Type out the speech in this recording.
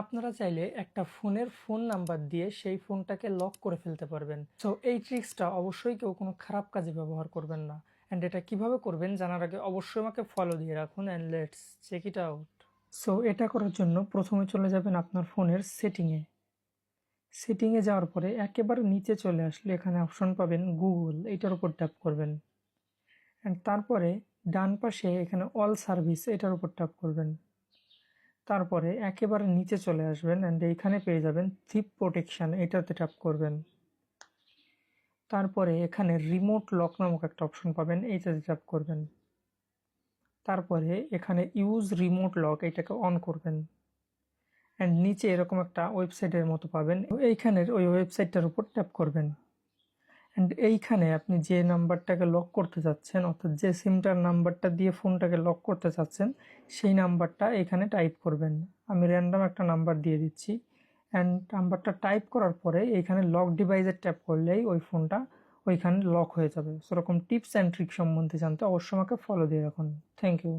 আপনারা চাইলে একটা ফোনের ফোন নাম্বার দিয়ে সেই ফোনটাকে লক করে ফেলতে পারবেন। সো এই ট্রিক্সটা অবশ্যই কেউ কোনো খারাপ কাজে ব্যবহার করবেন না। অ্যান্ড এটা কিভাবে করবেন জানার আগে অবশ্যই আমাকে ফলো দিয়ে রাখুন and let's check it out. So এটা করার জন্য প্রথমে চলে যাবেন আপনার ফোনের সেটিংয়ে। সেটিংয়ে যাওয়ার পরে একেবারে নিচে চলে আসলে এখানে অপশন পাবেন গুগল, এটার উপর ট্যাপ করবেন। অ্যান্ড তারপরে ডান পাশে এখানে অল সার্ভিস, এটার উপর ট্যাপ করবেন। তারপরে একেবারে নিচে চলে আসবেন অ্যান্ড এইখানে পেয়ে যাবেন থিপ প্রোটেকশন, এটাতে ট্যাপ করবেন। তারপরে এখানে রিমোট লক নামক একটা অপশন পাবেন, এইটাতে ট্যাপ করবেন। তারপরে এখানে ইউজ রিমোট লক, এটাকে অন করবেন। অ্যান্ড নিচে এরকম একটা ওয়েবসাইটের মতো পাবেন, এইখানের ওই ওয়েবসাইটটার উপর ট্যাপ করবেন। অ্যান্ড এইখানে আপনি যে নাম্বারটাকে লক করতে চাচ্ছেন, অর্থাৎ যে সিমটার নাম্বারটা দিয়ে ফোনটাকে লক করতে চাচ্ছেন, সেই নাম্বারটা এখানে টাইপ করবেন। আমি র্যান্ডম একটা নাম্বার দিয়ে দিচ্ছি। অ্যান্ড নাম্বারটা টাইপ করার পরে এখানে লক ডিভাইসের ট্যাপ করলেই ওই ফোনটা ওইখানে লক হয়ে যাবে। সেরকম টিপস অ্যান্ড ট্রিক সম্বন্ধে জানতে অবশ্যই আমাকে ফলো দিয়ে রাখুন। Thank you.